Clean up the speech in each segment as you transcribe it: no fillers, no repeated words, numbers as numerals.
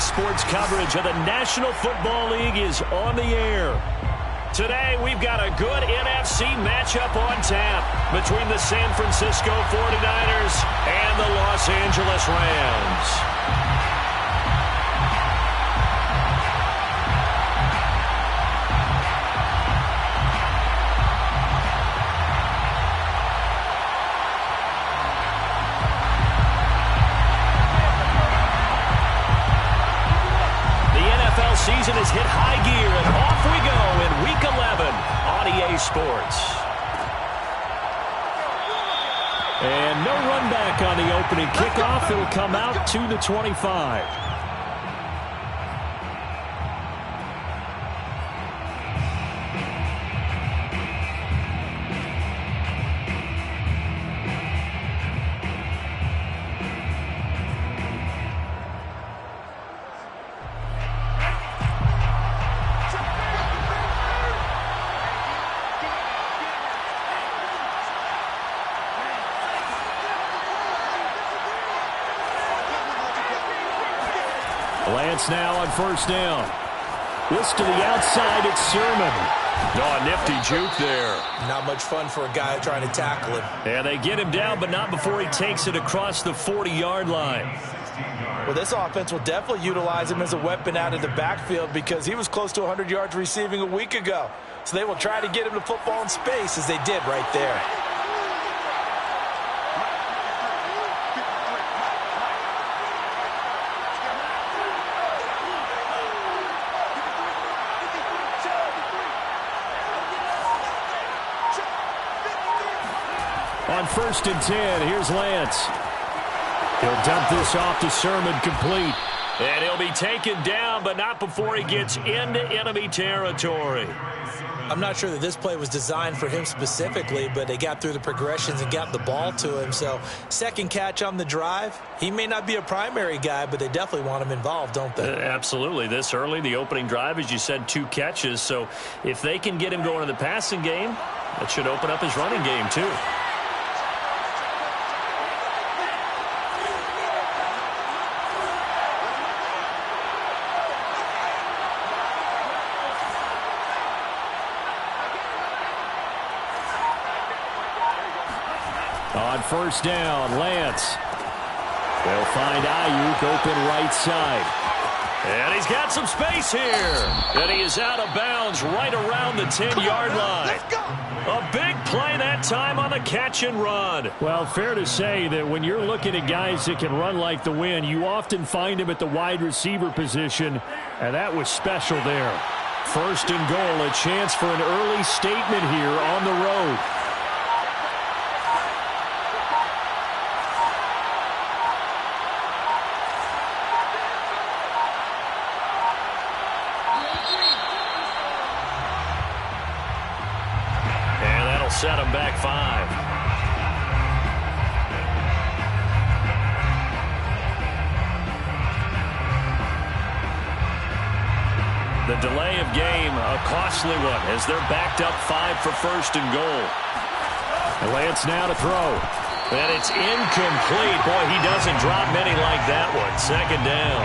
Sports coverage of the National Football League is on the air. Today, we've got a good NFC matchup on tap between the San Francisco 49ers and the Los Angeles Rams. Season has hit high gear, and off we go in Week 11 on EA Sports. And no run back on the opening kickoff. It'll come out to the 25. Lance now on first down. This to the outside, it's Sermon. Oh, nifty juke there. Not much fun for a guy trying to tackle him. And they get him down, but not before he takes it across the 40-yard line. Well, this offense will definitely utilize him as a weapon out of the backfield because he was close to 100 yards receiving a week ago. So they will try to get him the football in space as they did right there. On 1st and 10, here's Lance. He'll dump this off to Sermon, complete. And he'll be taken down, but not before he gets into enemy territory. I'm not sure that this play was designed for him specifically, but they got through the progressions and got the ball to him. So, second catch on the drive. He may not be a primary guy, but they definitely want him involved, don't they? Absolutely. This early, the opening drive, as you said, 2 catches. So, if they can get him going in the passing game, that should open up his running game, too. On first down, Lance. They'll find Ayuk open right side. And he's got some space here. And he is out of bounds right around the 10-yard line. A big play that time on the catch and run. Well, fair to say that when you're looking at guys that can run like the wind, you often find him at the wide receiver position, and that was special there. 1st and goal, a chance for an early statement here on the road. Set him back 5. The delay of game, a costly one, as they're backed up 5 for 1st and goal. Lance now to throw. And it's incomplete. Boy, he doesn't drop many like that one. 2nd down.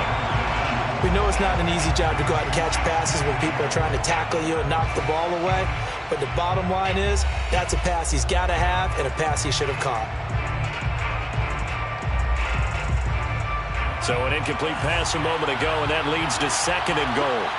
We know it's not an easy job to go out and catch passes when people are trying to tackle you and knock the ball away. But the bottom line is, that's a pass he's got to have and a pass he should have caught. So an incomplete pass a moment ago, and that leads to 2nd and goal.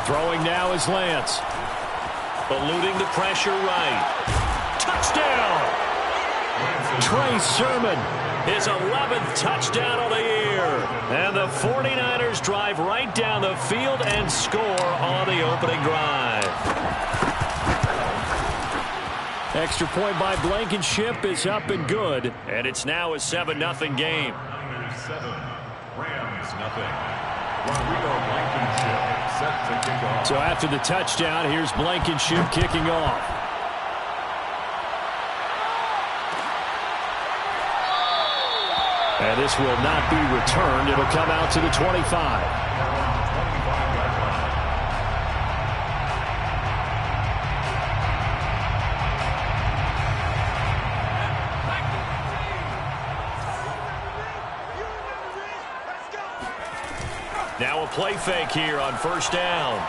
Throwing now is Lance. Eluding the pressure right. Touchdown! Trey Sermon, his 11th touchdown of the year. And the 49ers drive right down the field and score on the opening drive. Extra point by Blankenship is up and good. And it's now a 7-0 game. 7, Rams nothing. Set to kick off. So after the touchdown, here's Blankenship kicking off. And this will not be returned. It'll come out to the 25. Now a play fake here on first down.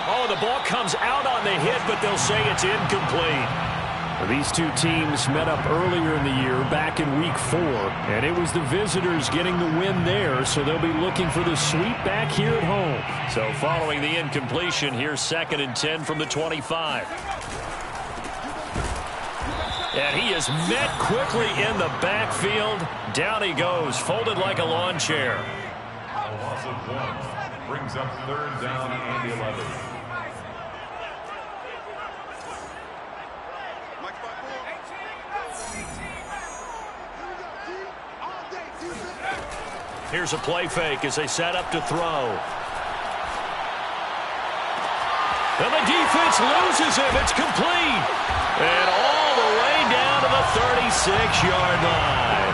Oh, the ball comes out on the hit, but they'll say it's incomplete. These two teams met up earlier in the year, back in Week 4, and it was the visitors getting the win there, so they'll be looking for the sweep back here at home. So following the incompletion, here's 2nd and 10 from the 25. And he is met quickly in the backfield. Down he goes, folded like a lawn chair. A loss of 1 brings up 3rd down and 11. Here's a play fake as they set up to throw. And the defense loses him. It's complete. And all the way down to the 36-yard line.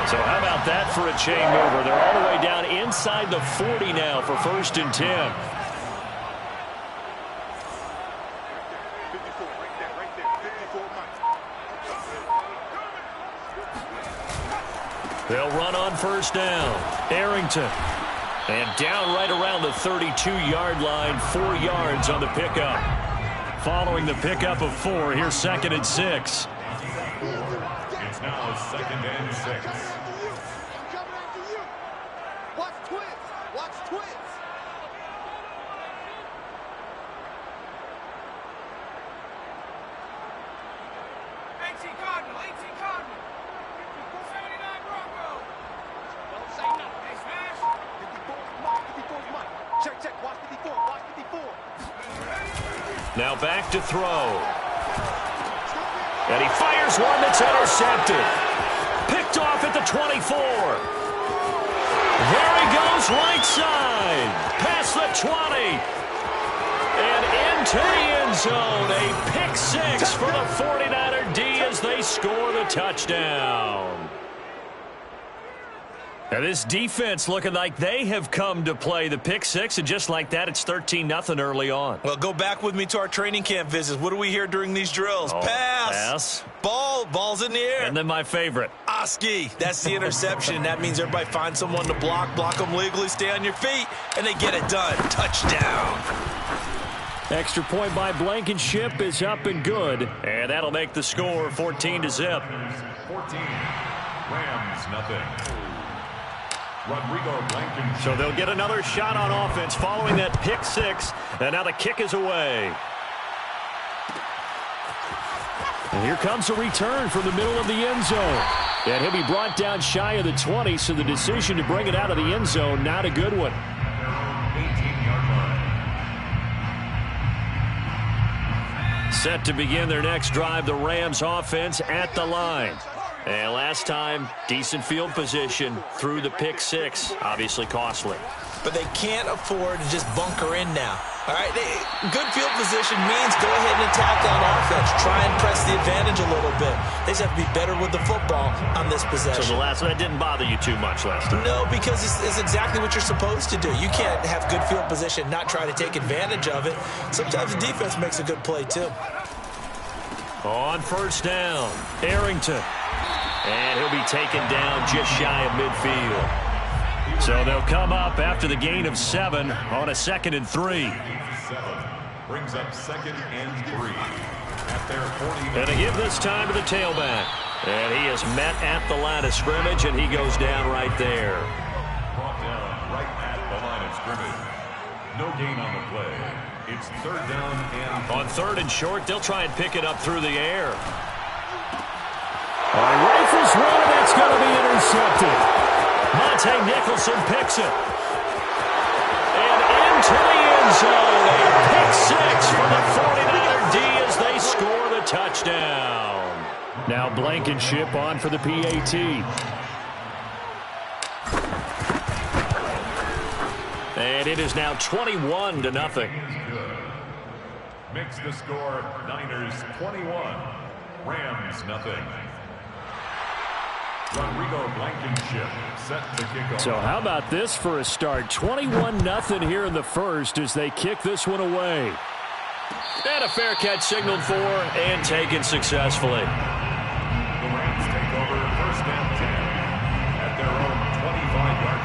So how about that for a chain mover? They're all the way down inside the 40 now for 1st and 10. They'll run on first down. Arrington. And down right around the 32-yard line, 4 yards on the pickup. Following the pickup of 4, here's 2nd and 6. It's now 2nd and 6. Watch twins. Watch twins. Now back to throw. And he fires one that's intercepted. Picked off at the 24. There he goes, right side. Past the 20. And into the end zone. A pick 6 for the 49er D as they score the touchdown. Now this defense looking like they have come to play the pick 6, and just like that, it's 13-0 early on. Well, go back with me to our training camp visits. What do we hear during these drills? Oh, pass. Ball's in the air. And then my favorite. Oski. That's the interception. That means everybody finds someone to block them legally, stay on your feet, and they get it done. Touchdown. Extra point by Blankenship is up and good. And that'll make the score 14-0. 14. Rams, nothing. Rodrigo Blankenship. So they'll get another shot on offense following that pick 6. And now the kick is away. And here comes a return from the middle of the end zone. And he'll be brought down shy of the 20, so the decision to bring it out of the end zone, not a good one. 18-yard line. Set to begin their next drive, the Rams offense at the line. And last time, decent field position through the pick 6. Obviously costly. But they can't afford to just bunker in now. All right, good field position means go ahead and attack on offense. Try and press the advantage a little bit. They just have to be better with the football on this possession. So that didn't bother you too much last time? No, because it's exactly what you're supposed to do. You can't have good field position, not try to take advantage of it. Sometimes the defense makes a good play, too. On first down, Arrington. And he'll be taken down just shy of midfield. So they'll come up after the gain of 7 on a 2nd and 3. 7 brings up 2nd and 3 at their 40. And they give this time to the tailback. And he is met at the line of scrimmage, and he goes down right there. Brought down right at the line of scrimmage. No gain on the play. It's 3rd down and... On 3rd and short, they'll try and pick it up through the air. Rifles one, and it's going to be intercepted. Monte Nicholson picks it. And into the end zone. A pick 6 for the 49er D as they score the touchdown. Now Blankenship on for the PAT. And it is now 21-0. Makes the score Niners 21, Rams nothing. Rodrigo Blankenship set to kick off. So how about this for a start? 21-0 here in the first as they kick this one away. And a fair catch signaled for and taken successfully. The Rams take over 1st and 10 at their own 25-yard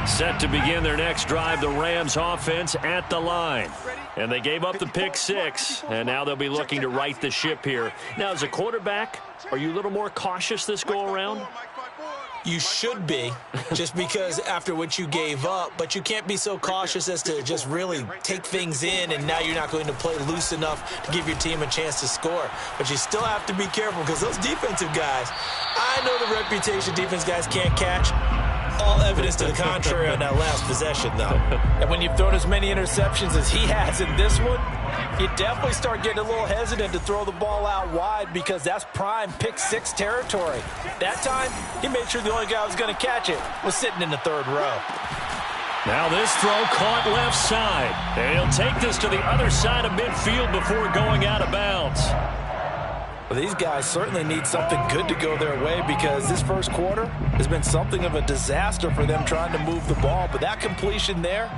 Set to begin their next drive, the Rams offense at the line. And they gave up the pick 6, and now they'll be looking to right the ship here. Now, as a quarterback, are you a little more cautious this go-around? You should be, just because after what you gave up, but you can't be so cautious as to just really take things in, and now you're not going to play loose enough to give your team a chance to score. But you still have to be careful because those defensive guys, I know the reputation defense guys can't catch. All evidence to the contrary on that last possession, though. And when you've thrown as many interceptions as he has in this one, you definitely start getting a little hesitant to throw the ball out wide because that's prime pick 6 territory. That time, he made sure the only guy who was going to catch it was sitting in the 3rd row. Now this throw caught left side. And he'll take this to the other side of midfield before going out of bounds. Well, these guys certainly need something good to go their way because this first quarter has been something of a disaster for them trying to move the ball. But that completion there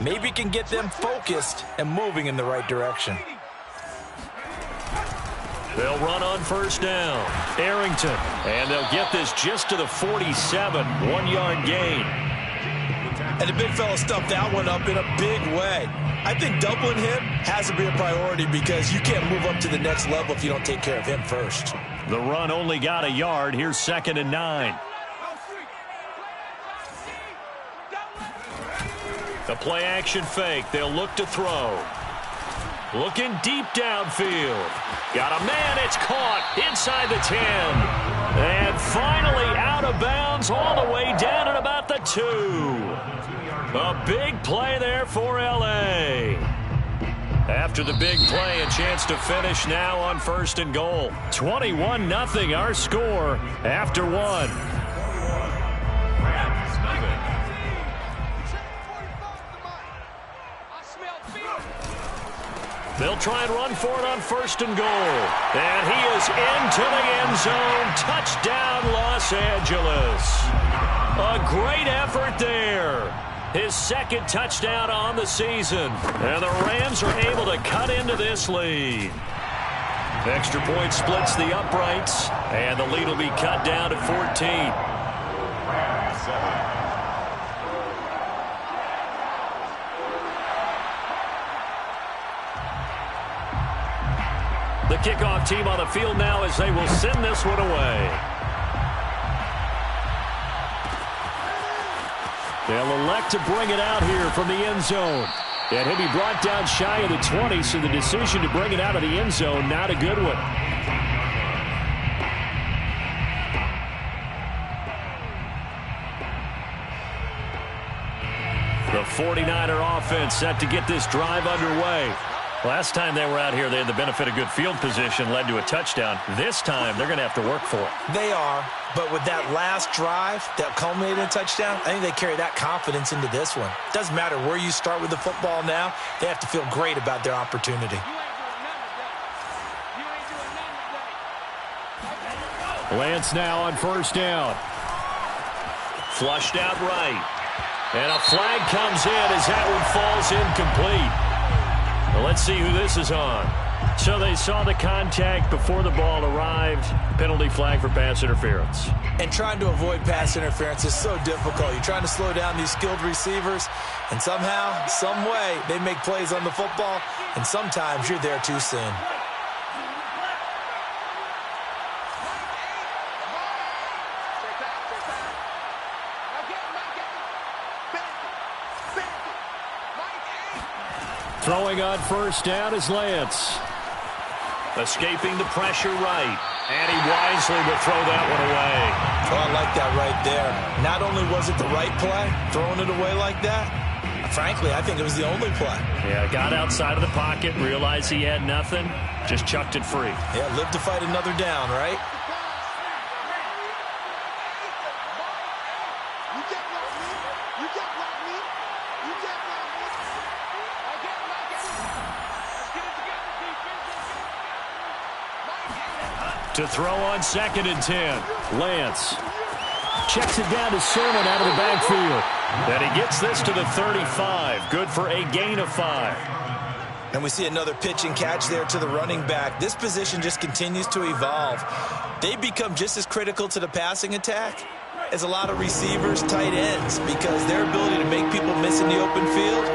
maybe can get them focused and moving in the right direction. They'll run on first down. Arrington. And they'll get this just to the 47. 1-yard gain. And the big fella stuffed that one up in a big way. I think doubling him has to be a priority because you can't move up to the next level if you don't take care of him first. The run only got a yard. Here's 2nd and 9. The play action fake. They'll look to throw. Looking deep downfield. Got a man. It's caught inside the 10. And finally out of bounds all the way down at about the 2. A big play there for L.A. After the big play, a chance to finish now on 1st and goal. 21-0 our score after 1. They'll try and run for it on 1st and goal. And he is into the end zone. Touchdown, Los Angeles. A great effort there. His 2nd touchdown on the season. And the Rams are able to cut into this lead. Extra point splits the uprights. And the lead will be cut down to 14. The kickoff team on the field now as they will send this one away. They'll elect to bring it out here from the end zone. And he'll be brought down shy of the 20, so the decision to bring it out of the end zone, not a good one. The 49er offense set to get this drive underway. Last time they were out here, they had the benefit of good field position, led to a touchdown. This time, they're going to have to work for it. They are, but with that last drive that culminated in a touchdown, I think they carry that confidence into this one. Doesn't matter where you start with the football now, they have to feel great about their opportunity. Lance now on 1st down. Flushed out right. And a flag comes in as that one falls incomplete. Well, let's see who this is on. So they saw the contact before the ball arrived. Penalty flag for pass interference. And trying to avoid pass interference is so difficult. You're trying to slow down these skilled receivers, and somehow, some way, they make plays on the football, and sometimes you're there too soon. Throwing on 1st down is Lance. Escaping the pressure right. And he wisely will throw that one away. Oh, I like that right there. Not only was it the right play, throwing it away like that, frankly, I think it was the only play. Yeah, got outside of the pocket, realized he had nothing, just chucked it free. Yeah, live to fight another down, right? To throw on 2nd and 10. Lance checks it down to Sermon out of the backfield. And he gets this to the 35. Good for a gain of 5. And we see another pitch and catch there to the running back. This position just continues to evolve. They become just as critical to the passing attack is a lot of receivers, tight ends, because their ability to make people miss in the open field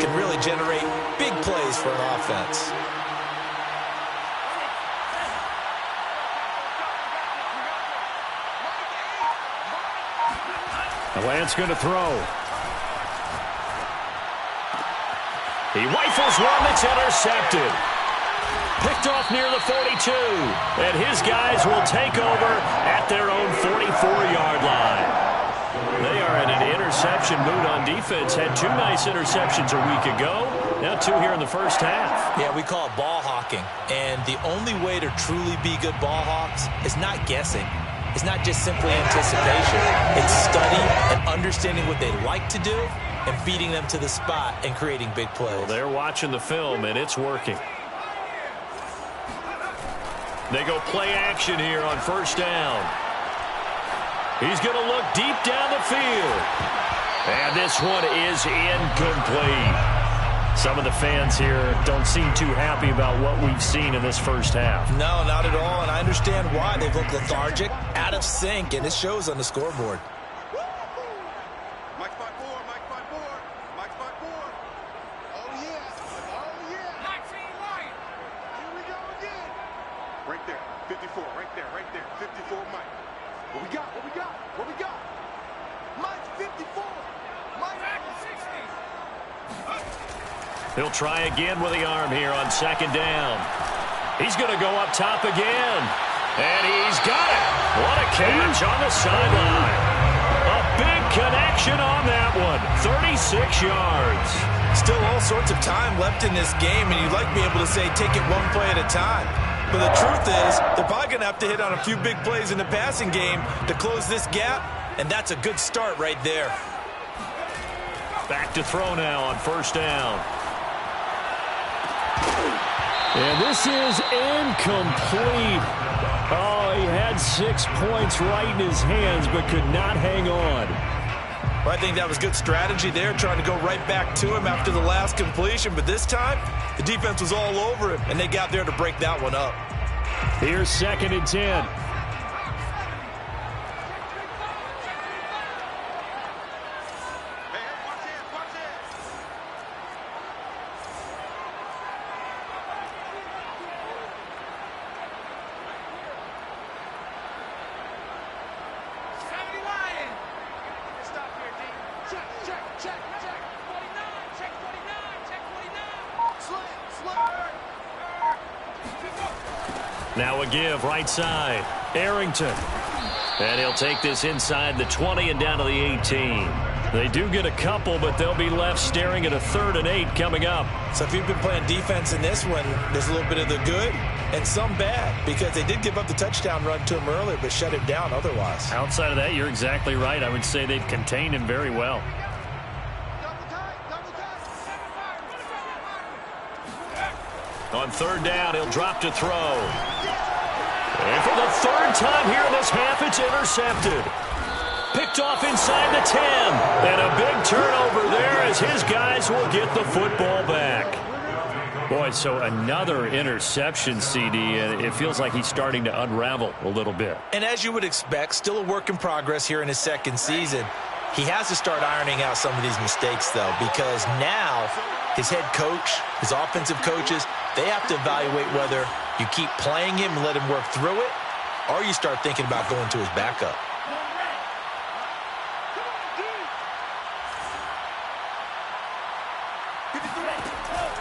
can really generate big plays for an offense. Lance going to throw. He rifles one that's intercepted. Picked off near the 42. And his guys will take over at their own 44-yard line. They are in an interception mood on defense. Had 2 nice interceptions a week ago. Now 2 here in the first half. Yeah, we call it ball hawking. And the only way to truly be good ball hawks is not guessing. It's not just simply anticipation. It's study and understanding what they like to do and beating them to the spot and creating big plays. Well, they're watching the film, and it's working. They go play action here on first down. He's going to look deep down the field. And this one is incomplete. Some of the fans here don't seem too happy about what we've seen in this first half. No, not at all, and I understand why. They've looked lethargic, out of sync, and it shows on the scoreboard. Mike spot 4, Mike spot 4, Mike spot 4. Oh, yeah. Oh, yeah. Here we go again. Right there, 54, right there, right there. 54, Mike. What we got, what we got, what we got? Mike's 54. Mike 60. He'll try again with the arm here on second down. He's going to go up top again. And he's got it. What a catch on the sideline. A big connection on that one. 36 yards. Still all sorts of time left in this game, and you'd like to be able to say take it one play at a time. But the truth is, they're probably going to have to hit on a few big plays in the passing game to close this gap, and that's a good start right there. Back to throw now on first down. And this is incomplete. Oh, he had 6 points right in his hands, but could not hang on. Well, I think that was good strategy there, trying to go right back to him after the last completion. But this time, the defense was all over him, and they got there to break that one up. Here's 2nd and 10. Now a give right side. Arrington. And he'll take this inside the 20 and down to the 18. They do get a couple, but they'll be left staring at a 3rd and 8 coming up. So if you've been playing defense in this one, there's a little bit of the good and some bad, because they did give up the touchdown run to him earlier, but shut him down otherwise. Outside of that, you're exactly right. I would say they've contained him very well. On 3rd down, he'll drop to throw. And for the 3rd time here in this half, it's intercepted. Picked off inside the 10. And a big turnover there as his guys will get the football back. Boy, so another interception, CD, and it feels like he's starting to unravel a little bit. And as you would expect, still a work in progress here in his 2nd season. He has to start ironing out some of these mistakes, though, because now his head coach, his offensive coaches, they have to evaluate whether you keep playing him and let him work through it, or you start thinking about going to his backup.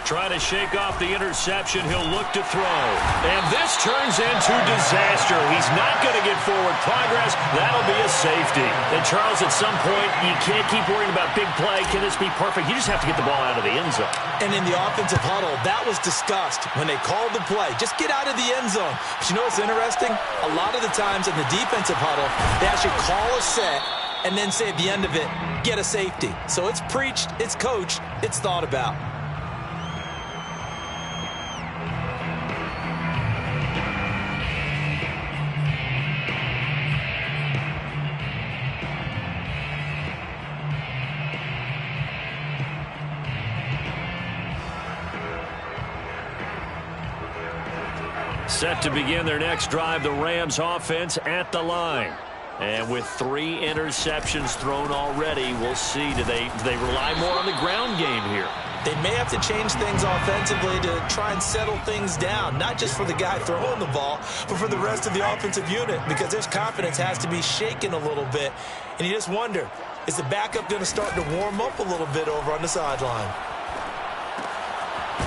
Trying to shake off the interception, he'll look to throw. And this turns into disaster. He's not going to get forward progress. That'll be a safety. And Charles, at some point, you can't keep worrying about big play. Can this be perfect? You just have to get the ball out of the end zone. And in the offensive huddle, that was discussed when they called the play. Just get out of the end zone. But you know what's interesting? A lot of the times in the defensive huddle, they actually call a set and then say at the end of it, get a safety. So it's preached, it's coached, it's thought about. Set to begin their next drive, the Rams offense at the line. And with 3 interceptions thrown already, we'll see. Do they rely more on the ground game here? They may have to change things offensively to try and settle things down, not just for the guy throwing the ball, but for the rest of the offensive unit, because their confidence has to be shaken a little bit. And you just wonder, is the backup going to start to warm up a little bit over on the sideline?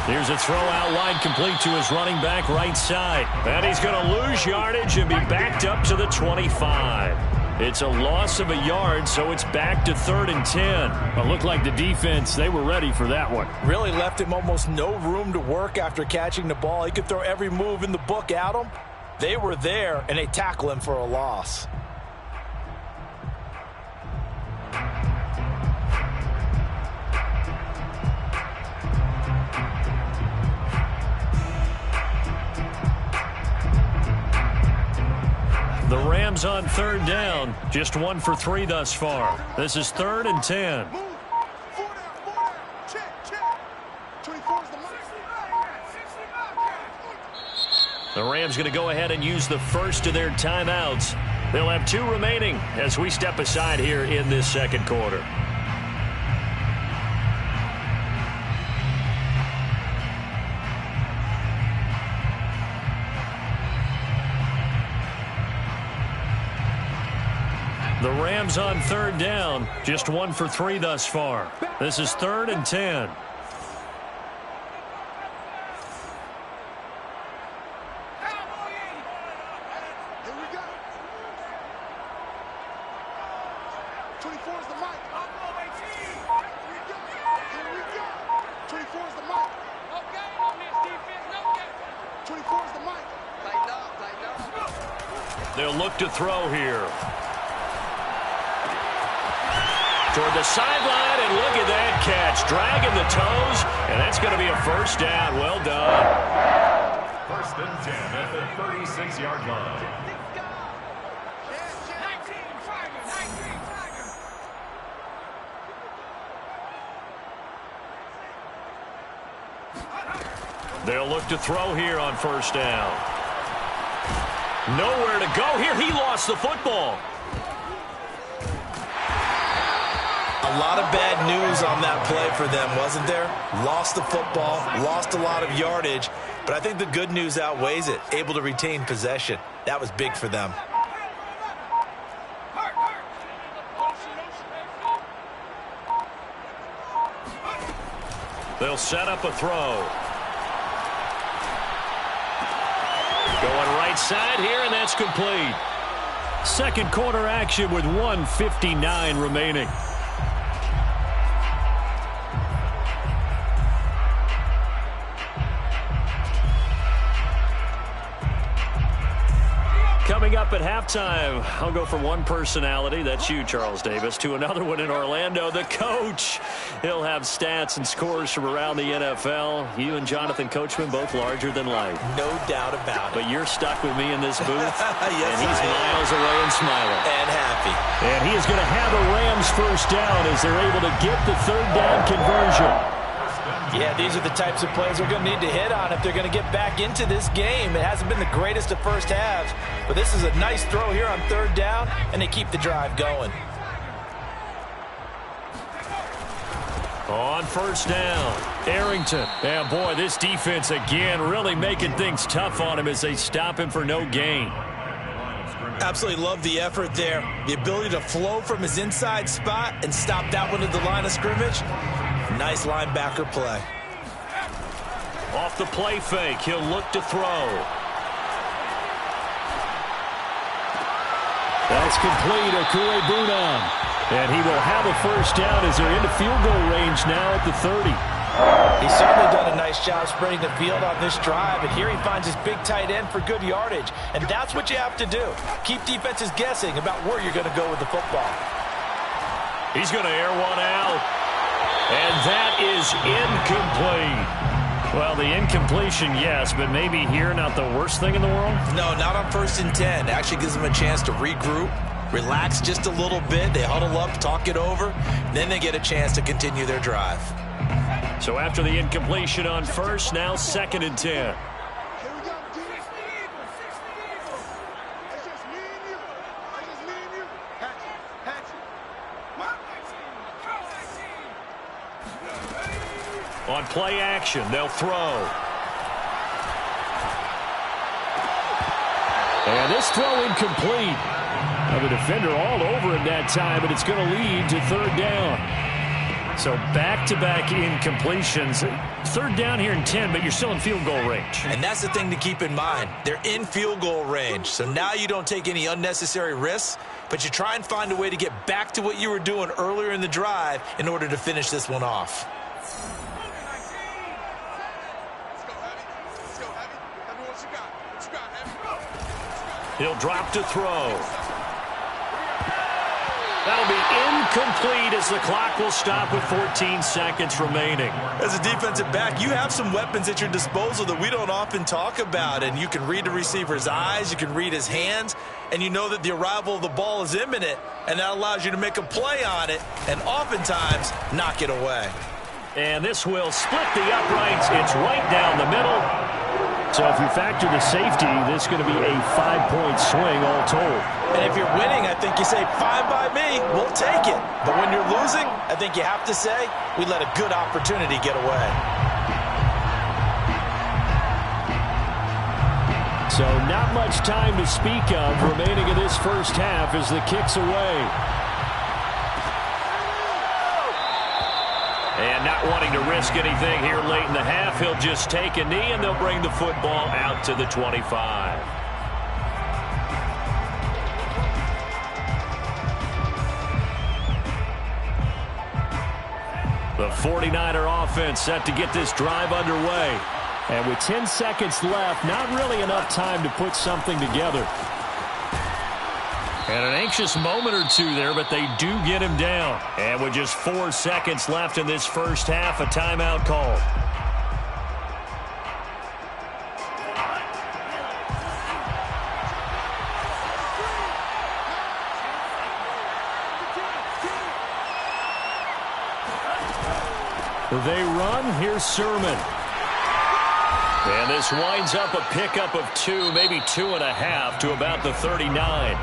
Here's a throw out wide, complete to his running back right side. And he's going to lose yardage and be backed up to the 25. It's a loss of a yard, so it's back to 3rd and 10. It looked like the defense, they were ready for that one. Really left him almost no room to work after catching the ball. He could throw every move in the book at him. They were there, and they tackle him for a loss. The Rams on 3rd down, just 1 for 3 thus far. This is 3rd and 10. Move. 4 down. Check. 24 is the line. The Rams going to go ahead and use the first of their timeouts. They'll have 2 remaining as we step aside here in this second quarter. The Rams on 3rd down, just 1 for 3 thus far. This is 3rd and 10. Here we go. 24 is the mic. Here we go. 24 is the mic. No game on this defense. No game. 24 is the mic. Tighten up. They'll look to throw here. Toward the sideline, and look at that catch. Dragging the toes, and that's going to be a first down. Well done. 1st and 10 at the 36-yard line. They'll look to throw here on 1st down. Nowhere to go here. He lost the football. A lot of bad news on that play for them, wasn't there? Lost the football, lost a lot of yardage, but I think the good news outweighs it. Able to retain possession. That was big for them. They'll set up a throw. Going right side here, and that's complete. Second quarter action with 1:59 remaining. Coming up at halftime, I'll go from one personality, that's you, Charles Davis, to another one in Orlando, the coach. He'll have stats and scores from around the NFL. You and Jonathan Coachman, both larger than life. No doubt about it. But you're stuck with me in this booth, Yes, and he's miles away and smiling. And happy. And he is going to have a Rams first down as they're able to get the 3rd down conversion. Yeah, these are the types of plays we're going to need to hit on if they're going to get back into this game. It hasn't been the greatest of first halves, but this is a nice throw here on 3rd down, and they keep the drive going. On 1st down, Arrington. And boy, this defense again really making things tough on him as they stop him for no gain. Absolutely love the effort there. The ability to flow from his inside spot and stop that one at the line of scrimmage. Nice linebacker play. Off the play fake, he'll look to throw. That's complete, Okuegbunam. And he will have a first down as they're into field goal range now at the 30. He's certainly done a nice job spreading the field on this drive, and here he finds his big tight end for good yardage. And that's what you have to do. Keep defenses guessing about where you're going to go with the football. He's going to air one out. And that is incomplete. Well, the incompletion, yes, but maybe here not the worst thing in the world? No, not on 1st and 10. It actually gives them a chance to regroup, relax just a little bit. They huddle up, talk it over. Then they get a chance to continue their drive. So after the incompletion on 1st, now 2nd and 10. Here we go, D. It's just me and you. It's just me and you. On play action, they'll throw. And this throw incomplete. The defender all over him that time, but it's going to lead to third down. So back-to-back incompletions. Third down here in 10, but you're still in field goal range. And that's the thing to keep in mind. They're in field goal range. So now you don't take any unnecessary risks, but you try and find a way to get back to what you were doing earlier in the drive in order to finish this one off. He'll drop to throw. That'll be incomplete as the clock will stop with 14 seconds remaining. As a defensive back, you have some weapons at your disposal that we don't often talk about. And you can read the receiver's eyes, you can read his hands, and you know that the arrival of the ball is imminent, and that allows you to make a play on it and oftentimes knock it away. And this will split the uprights. It's right down the middle. So if you factor the safety, this is going to be a 5-point swing all told. And if you're winning, I think you say, fine by me, we'll take it. But when you're losing, I think you have to say, we let a good opportunity get away. So not much time to speak of remaining in this first half as the kick's away. And not wanting to risk anything here late in the half, he'll just take a knee and they'll bring the football out to the 25. The 49er offense set to get this drive underway. And with 10 seconds left, not really enough time to put something together. And an anxious moment or two there, but they do get him down. And with just 4 seconds left in this first half, a timeout called. They run. Here's Sermon. And this winds up a pickup of 2, maybe 2.5 to about the 39.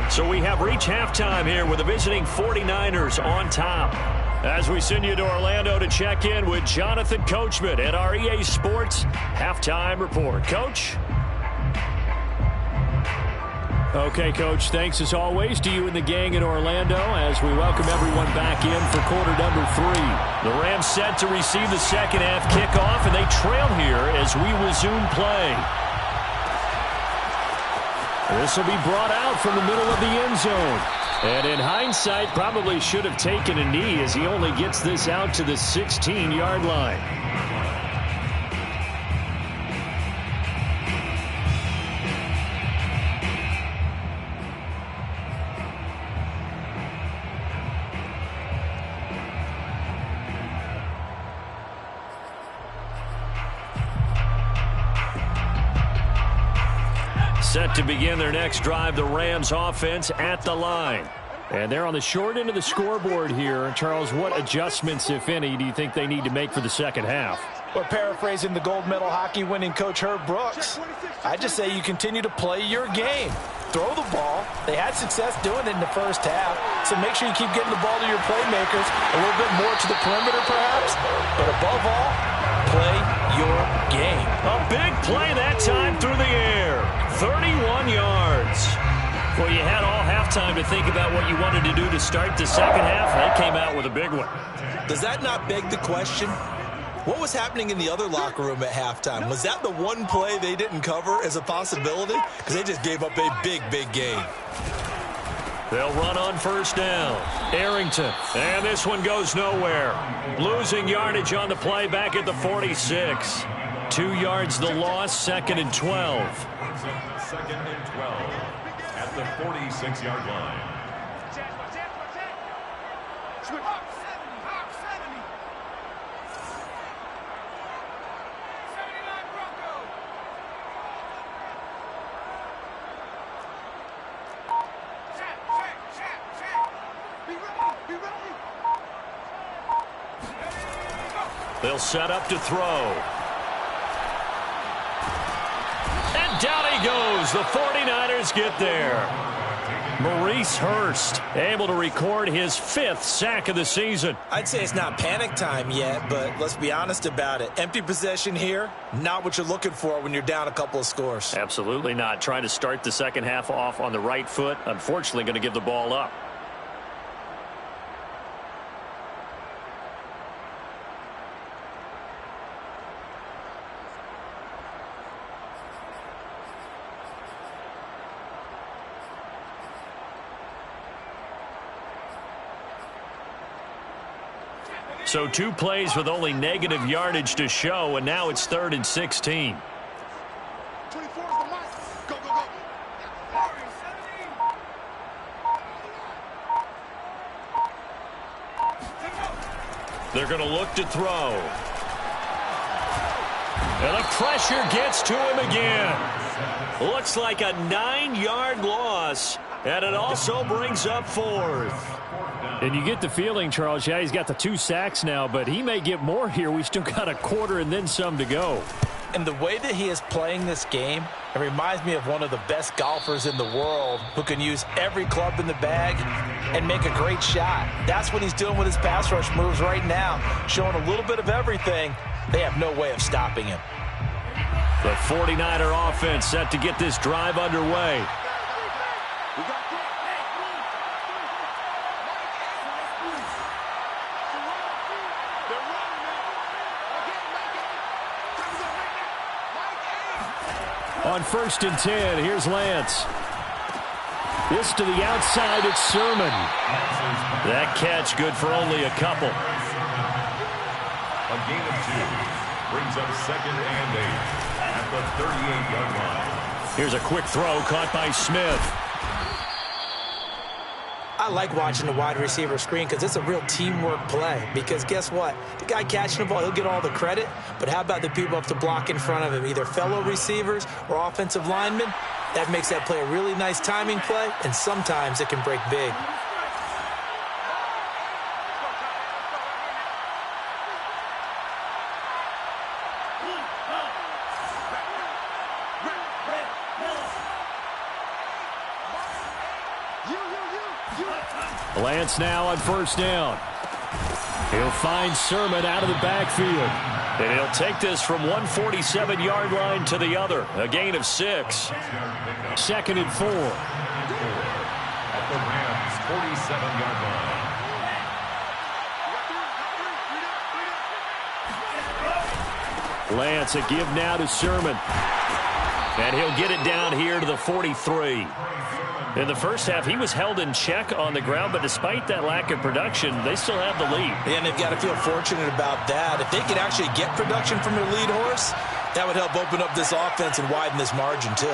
So we have reached halftime here with the visiting 49ers on top. As we send you to Orlando to check in with Jonathan Coachman at our EA Sports Halftime Report. Coach? Okay, Coach, thanks as always to you and the gang in Orlando as we welcome everyone back in for quarter number 3. The Rams set to receive the second half kickoff, and they trail here as we resume play. This will be brought out from the middle of the end zone. And in hindsight, probably should have taken a knee as he only gets this out to the 16-yard line. Set to begin their next drive, the Rams offense at the line. And they're on the short end of the scoreboard here. Charles, what adjustments, if any, do you think they need to make for the second half? Or paraphrasing the gold medal hockey winning coach Herb Brooks, I just say you continue to play your game. Throw the ball. They had success doing it in the first half, so make sure you keep getting the ball to your playmakers, a little bit more to the perimeter perhaps, but above all, play your game. A big play that time through the air. 31 yards. Well, you had all halftime to think about what you wanted to do to start the second half. They came out with a big one. Does that not beg the question? What was happening in the other locker room at halftime? Was that the one play they didn't cover as a possibility? Because they just gave up a big, big gain. They'll run on first down. Arrington. And this one goes nowhere. Losing yardage on the play back at the 46. 2 yards the loss, 2nd and 12. 2nd and 12 at the 46-yard line. They'll set up to throw. And down he goes. The 49ers get there. Maurice Hurst able to record his 5th sack of the season. I'd say it's not panic time yet, but let's be honest about it. Empty possession here, not what you're looking for when you're down a couple of scores. Absolutely not. Trying to start the second half off on the right foot. Unfortunately, going to give the ball up. So 2 plays with only negative yardage to show, and now it's 3rd and 16. 24 is the mark. Go, go, go. They're going to look to throw. And the pressure gets to him again. Looks like a 9-yard loss, and it also brings up 4th. And you get the feeling, Charles, yeah, he's got the 2 sacks now, but he may get more here. We still got a quarter and then some to go. And the way that he is playing this game, it reminds me of one of the best golfers in the world who can use every club in the bag and make a great shot. That's what he's doing with his pass rush moves right now, showing a little bit of everything. They have no way of stopping him. The 49er offense set to get this drive underway. On 1st and 10, here's Lance. This to the outside, it's Sermon. That catch good for only a couple. A gain of 2 brings up 2nd and 8 at the 38-yard line. Here's a quick throw caught by Smith. I like watching the wide receiver screen because it's a real teamwork play. Because guess what? The guy catching the ball, he'll get all the credit. But how about the people up to block in front of him, either fellow receivers or offensive linemen? That makes that play a really nice timing play, and sometimes it can break big. Lance now on 1st down. He'll find Sermon out of the backfield. And he'll take this from 147-yard line to the other. A gain of 6. 2nd and 4. At the Rams' 47-yard line. Lance, a give now to Sermon. And he'll get it down here to the 43. In the first half, he was held in check on the ground, but despite that lack of production, they still have the lead. And they've got to feel fortunate about that. If they could actually get production from their lead horse, that would help open up this offense and widen this margin, too.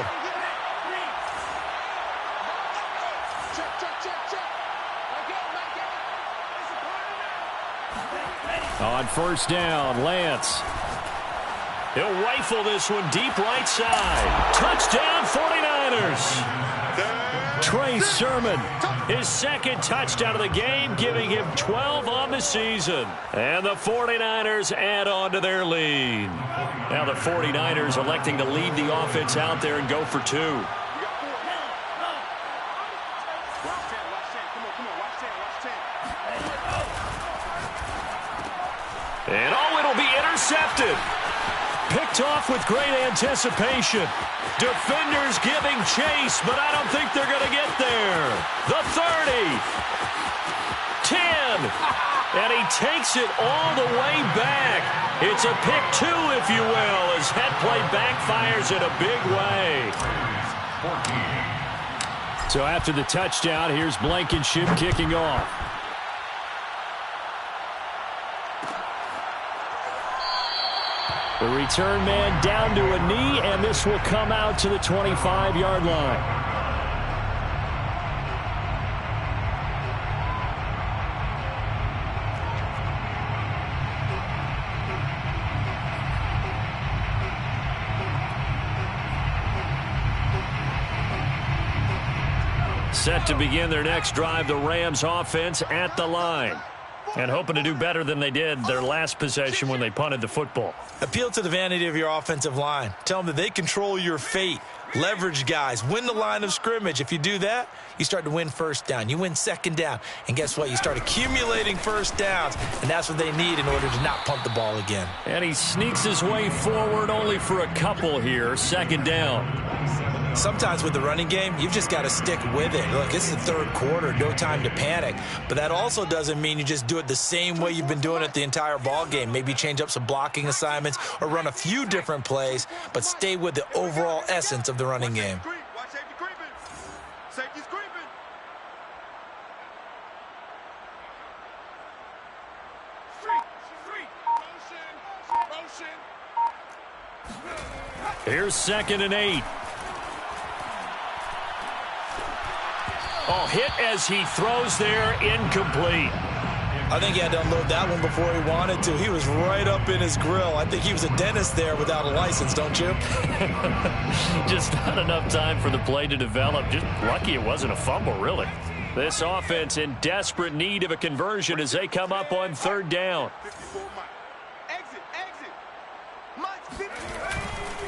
On 1st down, Lance. He'll rifle this one deep right side. Touchdown, 49ers. Trey Sermon, his 2nd touchdown of the game, giving him 12 on the season. And the 49ers add on to their lead. Now the 49ers electing to leave the offense out there and go for 2. And it'll be intercepted. Picked off with great anticipation. Defenders giving chase, but I don't think they're going to get there. The 30. 10. And he takes it all the way back. It's a pick 2, if you will, as head play backfires in a big way. 14. So after the touchdown, here's Blankenship kicking off. The return man down to a knee, and this will come out to the 25-yard line. Set to begin their next drive, the Rams offense at the line. And hoping to do better than they did their last possession when they punted the football. Appeal to the vanity of your offensive line. Tell them that they control your fate. leverage guys, win the line of scrimmage. If you do that, you start to win first down. You win second down. And guess what? You start accumulating first downs, and that's what they need in order to not punt the ball again. And he sneaks his way forward only for a couple here. Second down. Sometimes with the running game, you've just got to stick with it. Look, this is the third quarter, no time to panic. But that also doesn't mean you just do it the same way you've been doing it the entire ball game. Maybe change up some blocking assignments or run a few different plays, but stay with the overall essence of the running game. Watch safety creeping. Safety's creeping. Street. Motion. Here's 2nd and 8. Oh, hit as he throws there, incomplete. I think he had to unload that one before he wanted to. He was right up in his grill. I think he was a dentist there without a license, don't you? Just not enough time for the play to develop. Just lucky it wasn't a fumble, really. This offense in desperate need of a conversion as they come up on 3rd down. Exit.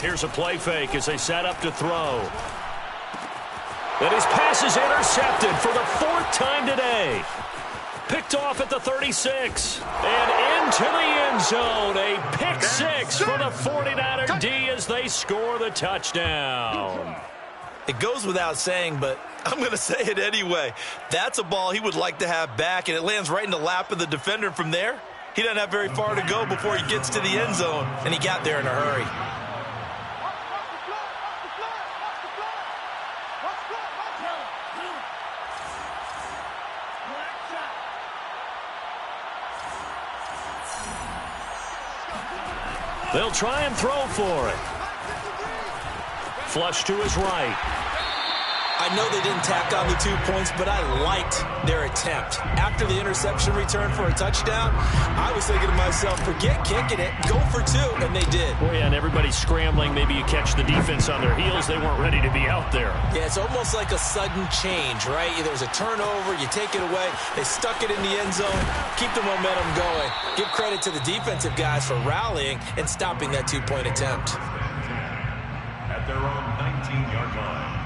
Here's a play fake as they set up to throw. And his pass is intercepted for the 4th time today. Picked off at the 36. And into the end zone. A pick 6 for the 49er D as they score the touchdown. It goes without saying, but I'm going to say it anyway. That's a ball he would like to have back, and it lands right in the lap of the defender from there. He doesn't have very far to go before he gets to the end zone, and he got there in a hurry. They'll try and throw for it. Flush to his right. I know they didn't tack on the 2 points, but I liked their attempt. After the interception return for a touchdown, I was thinking to myself, forget kicking it, go for 2, and they did. Well, yeah, and everybody's scrambling. Maybe you catch the defense on their heels. They weren't ready to be out there. Yeah, it's almost like a sudden change, right? There's a turnover, you take it away, they stuck it in the end zone, keep the momentum going. Give credit to the defensive guys for rallying and stopping that 2-point attempt. At their own 19-yard line.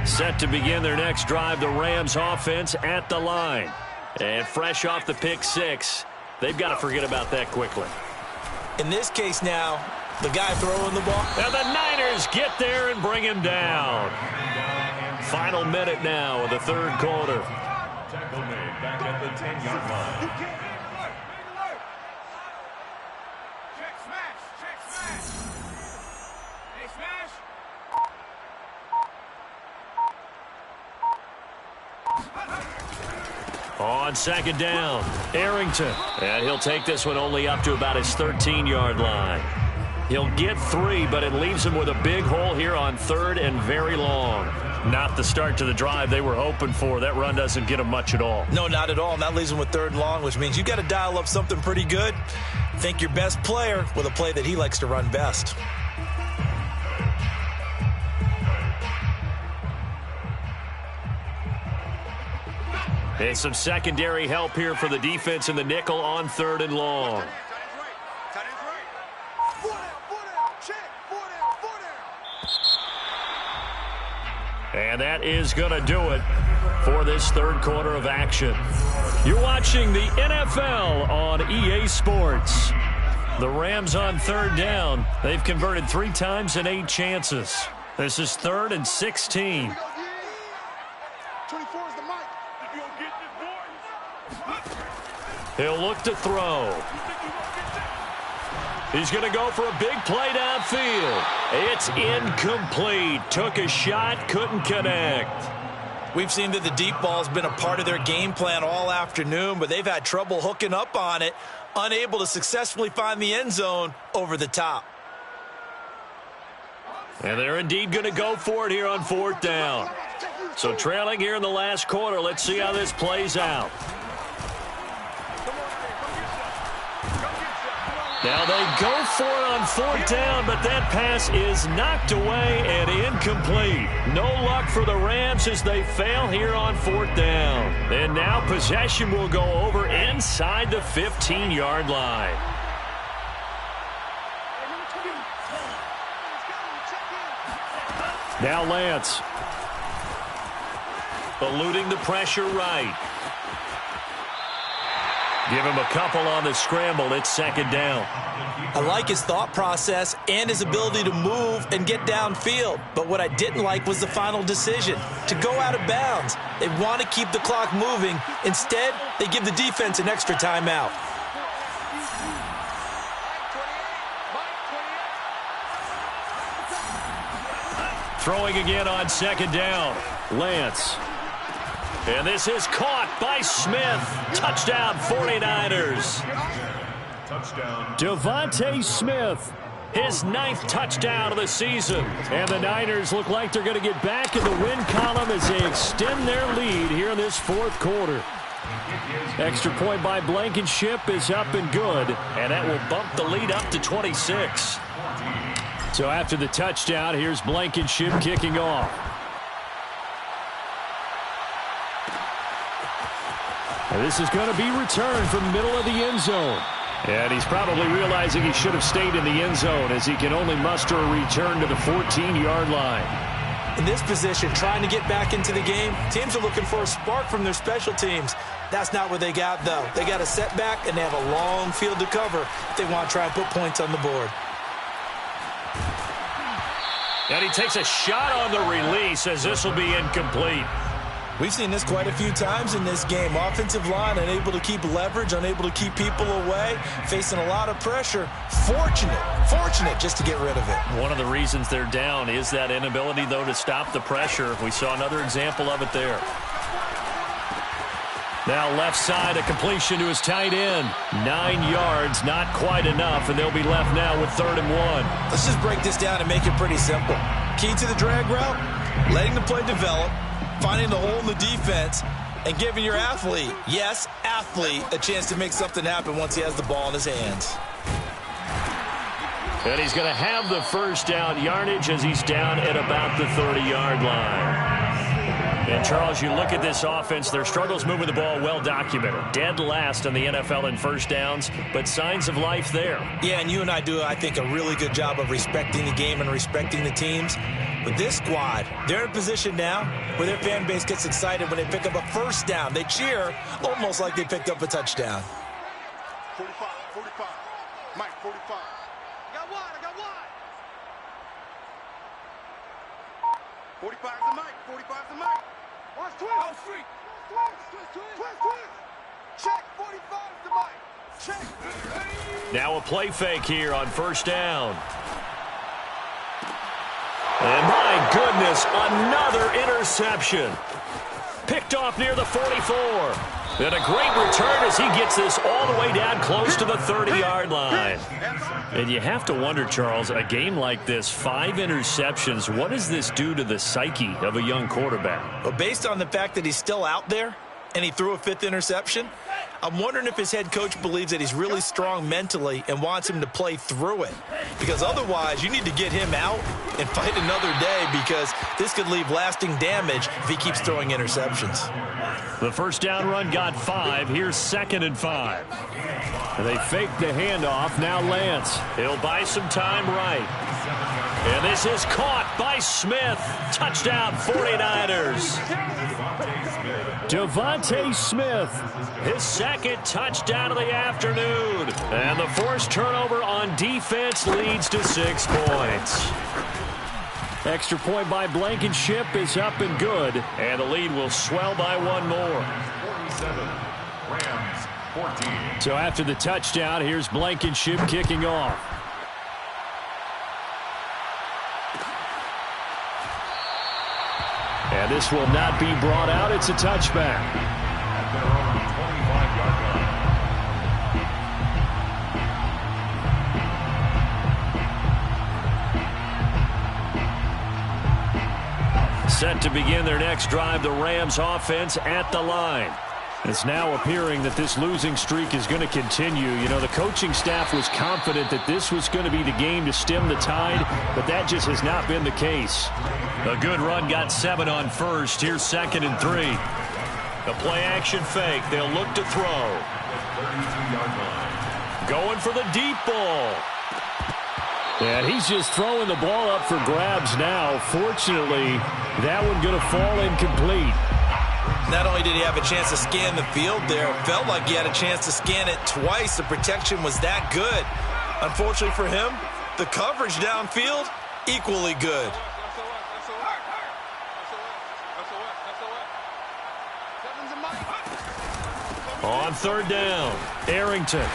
Set to begin their next drive, the Rams offense at the line. And fresh off the pick 6, they've got to forget about that quickly. In this case now, the guy throwing the ball. And the Niners get there and bring him down. Final minute now of the 3rd quarter. Tackle made back at the 10-yard line. Check smash. Hey, smash. On 2nd down, Arrington. And he'll take this one only up to about his 13-yard line. He'll get 3, but it leaves him with a big hole here on 3rd and very long. Not the start to the drive they were hoping for. That run doesn't get him much at all. No, not at all. And that leaves him with 3rd and long, which means you've got to dial up something pretty good. Think your best player with a play that he likes to run best. And some secondary help here for the defense in the nickel on 3rd and long. Tight end's right. 4 down. Check. 4 down. And that is going to do it for this 3rd quarter of action. You're watching the NFL on EA Sports. The Rams on 3rd down. They've converted 3 times in 8 chances. This is 3rd and 16. 24 is the mic. You gonna get this, boy? He'll look to throw. He's going to go for a big play downfield. It's incomplete. Took a shot, couldn't connect. We've seen that the deep ball's been a part of their game plan all afternoon, but they've had trouble hooking up on it, unable to successfully find the end zone over the top. And they're indeed going to go for it here on 4th down. So trailing here in the last quarter, let's see how this plays out. Now they go for it on 4th down, but that pass is knocked away and incomplete. No luck for the Rams as they fail here on 4th down. And now possession will go over inside the 15-yard line. Now Lance. Eluding the pressure right. Give him a couple on the scramble. It's second down. I like his thought process and his ability to move and get downfield. But what I didn't like was the final decision, to go out of bounds. They want to keep the clock moving. Instead, they give the defense an extra timeout. Throwing again on second down. Lance. And this is caught by Smith. Touchdown, 49ers. Touchdown. Devontae Smith, his 9th touchdown of the season. And the Niners look like they're going to get back in the win column as they extend their lead here in this fourth quarter. Extra point by Blankenship is up and good. And that will bump the lead up to 26. So after the touchdown, here's Blankenship kicking off. And this is going to be returned from the middle of the end zone. And he's probably realizing he should have stayed in the end zone as he can only muster a return to the 14-yard line. In this position, trying to get back into the game, teams are looking for a spark from their special teams. That's not what they got, though. They got a setback, and they have a long field to cover if they want to try and put points on the board. And he takes a shot on the release as this will be incomplete. We've seen this quite a few times in this game. Offensive line unable to keep leverage, unable to keep people away, facing a lot of pressure. Fortunate just to get rid of it. One of the reasons they're down is that inability, though, to stop the pressure. We saw another example of it there. Now left side, a completion to his tight end. 9 yards, not quite enough, and they'll be left now with 3rd and 1. Let's just break this down and make it pretty simple. Key to the drag route, letting the play develop, finding the hole in the defense, and giving your athlete, yes, athlete, a chance to make something happen once he has the ball in his hands. And he's going to have the first down yardage as he's down at about the 30-yard line. And, Charles, you look at this offense, their struggles moving the ball well documented. Dead last in the NFL in first downs, but signs of life there. Yeah, and you and I do, I think, a really good job of respecting the game and respecting the teams. With this squad, they're in a position now where their fan base gets excited when they pick up a first down. They cheer almost like they picked up a touchdown. 45. Mike, 45. I got one. 45 is the Mike. 45 is the Mike. Watch twist. Oh, street. Twist. Check. 45 is the Mike. Check. Now a play fake here on first down. And my goodness, another interception. Picked off near the 44. And a great return as he gets this all the way down close to the 30-yard line. And you have to wonder, Charles, a game like this, 5 interceptions, what does this do to the psyche of a young quarterback? Well, based on the fact that he's still out there and he threw a 5th interception, I'm wondering if his head coach believes that he's really strong mentally and wants him to play through it. Because otherwise, you need to get him out and fight another day, because this could leave lasting damage if he keeps throwing interceptions. The first down run got 5. Here's 2nd and 5. They fake the handoff. Now Lance. He'll buy some time right. And this is caught by Smith. Touchdown, 49ers. Devontae Smith, his 2nd touchdown of the afternoon. And the forced turnover on defense leads to 6 points. Extra point by Blankenship is up and good. And the lead will swell by 1 more. 47, Rams, 14. So after the touchdown, here's Blankenship kicking off. And this will not be brought out. It's a touchback. At their own 25-yard line. Set to begin their next drive, the Rams offense at the line. It's now appearing that this losing streak is going to continue. You know, the coaching staff was confident that this was going to be the game to stem the tide, but that just has not been the case. A good run got 7 on first. Here's 2nd and 3. The play-action fake. They'll look to throw. 32-yard line. Going for the deep ball. And he's just throwing the ball up for grabs now. Fortunately, that one going to fall incomplete. Not only did he have a chance to scan the field there, it felt like he had a chance to scan it twice. The protection was that good. Unfortunately for him, the coverage downfield, equally good. On third down, Arrington.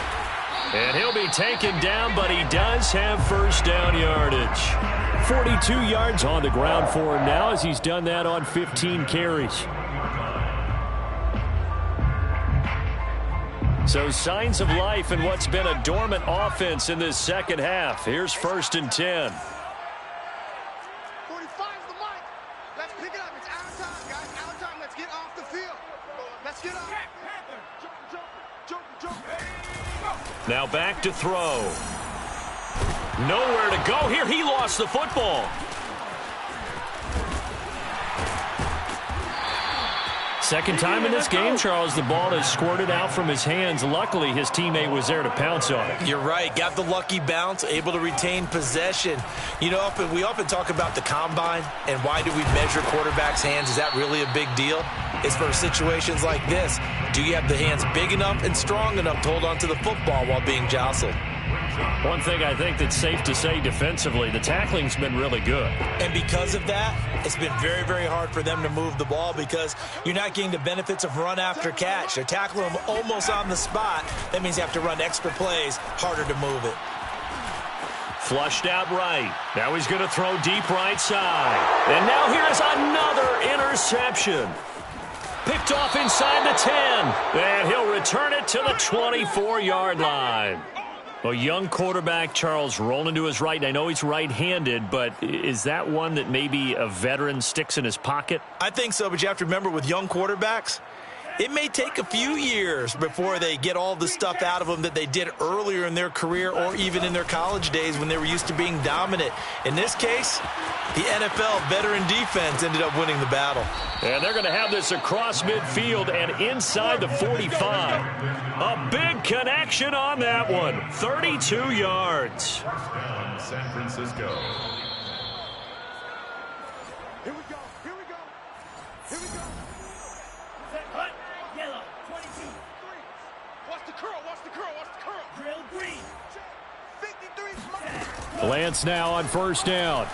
And he'll be taken down, but he does have first down yardage. 42 yards on the ground for him now as he's done that on 15 carries. So signs of life in what's been a dormant offense in this second half. Here's first and 10. 45's the mic. Let's pick it up. It's our time, guys. Our time. Let's get off the field. Let's get off. Jump. Now back to throw. Nowhere to go here. He lost the football. Second time in this game, Charles, the ball has squirted out from his hands. Luckily, his teammate was there to pounce on it. You're right. Got the lucky bounce, able to retain possession. You know, we often talk about the combine and why do we measure quarterbacks' hands. Is that really a big deal? It's for situations like this. Do you have the hands big enough and strong enough to hold on to the football while being jostled? One thing I think that's safe to say defensively, the tackling's been really good. And because of that, it's been very, very hard for them to move the ball because you're not getting the benefits of run after catch. They're tackling them almost on the spot. That means you have to run extra plays, harder to move it. Flushed out right. Now he's going to throw deep right side. And now here's another interception. Picked off inside the 10. And he'll return it to the 24-yard line. A young quarterback, Charles, rolling to his right. And I know he's right-handed, but is that one that maybe a veteran sticks in his pocket? I think so, but you have to remember with young quarterbacks, it may take a few years before they get all the stuff out of them that they did earlier in their career or even in their college days when they were used to being dominant. In this case, the NFL veteran defense ended up winning the battle. And they're going to have this across midfield and inside the 45. A big connection on that one. 32 yards. Touchdown, San Francisco. Here we go. Yellow, 22. Watch the curl. Drill green. 53. Lance now on first down.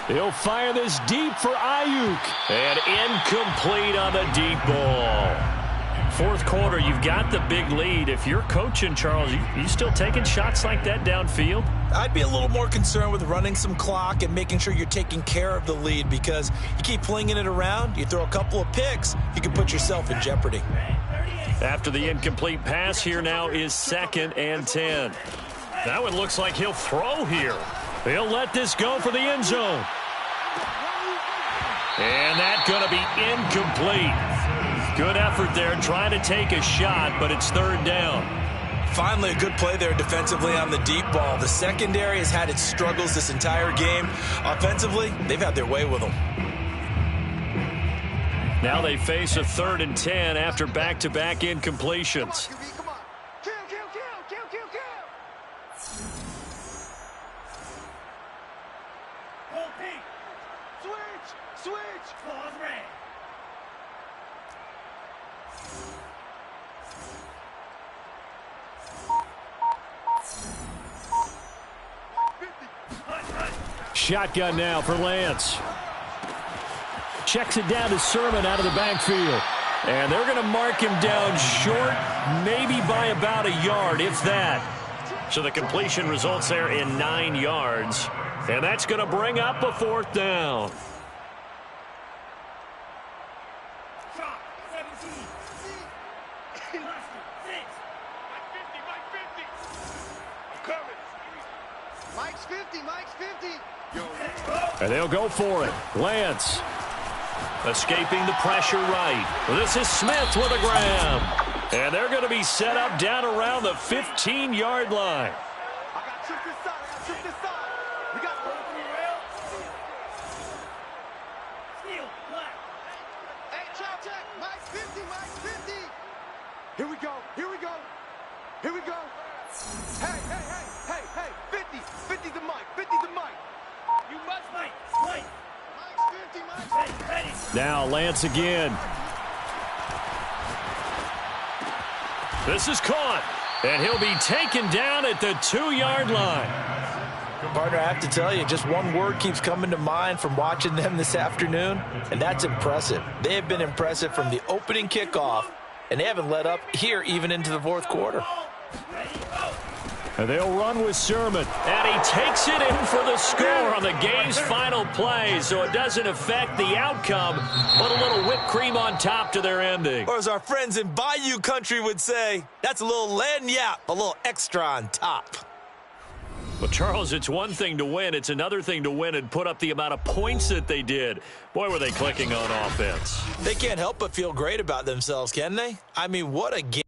He'll fire this deep for Ayuk. And incomplete on the deep ball. Fourth quarter, you've got the big lead. If you're coaching, Charles, you still taking shots like that downfield? I'd be a little more concerned with running some clock and making sure you're taking care of the lead because you keep flinging it around, you throw a couple of picks, you can put yourself in jeopardy. After the incomplete pass, here now is 2nd and 10. That one looks like he'll throw here. He'll let this go for the end zone. And that's going to be incomplete. Good effort there trying to take a shot, but it's third down. Finally, a good play there defensively on the deep ball. The secondary has had its struggles this entire game. Offensively, they've had their way with them. Now they face a 3rd and 10 after back-to-back incompletions. Come on. Kill. Hold pink. Switch. Claws red. Shotgun now for Lance. Checks it down to Sermon out of the backfield. And they're going to mark him down short, maybe by about a yard, if that. So the completion results there in 9 yards. And that's going to bring up a 4th down. Shot, 17. Mustard, 6. Mike 50. I'm coming. Mike's 50. Yo. And they'll go for it. Lance escaping the pressure right. This is Smith with a grab. And they're going to be set up down around the 15-yard line. I got tripped this side. We got Steal, black. Hey, check. Mike's 50. Here we go. Hey. 50. Now Lance again. This is caught, and he'll be taken down at the 2-yard line. Partner, I have to tell you, just one word keeps coming to mind from watching them this afternoon, and that's impressive. They have been impressive from the opening kickoff, and they haven't let up here even into the fourth quarter. And they'll run with Sermon. And he takes it in for the score on the game's final play, so it doesn't affect the outcome, but a little whipped cream on top to their ending. Or as our friends in Bayou country would say, that's a little lagniappe, a little extra on top. Well, Charles, it's one thing to win. It's another thing to win and put up the amount of points that they did. Boy, were they clicking on offense. They can't help but feel great about themselves, can they? I mean, what a game.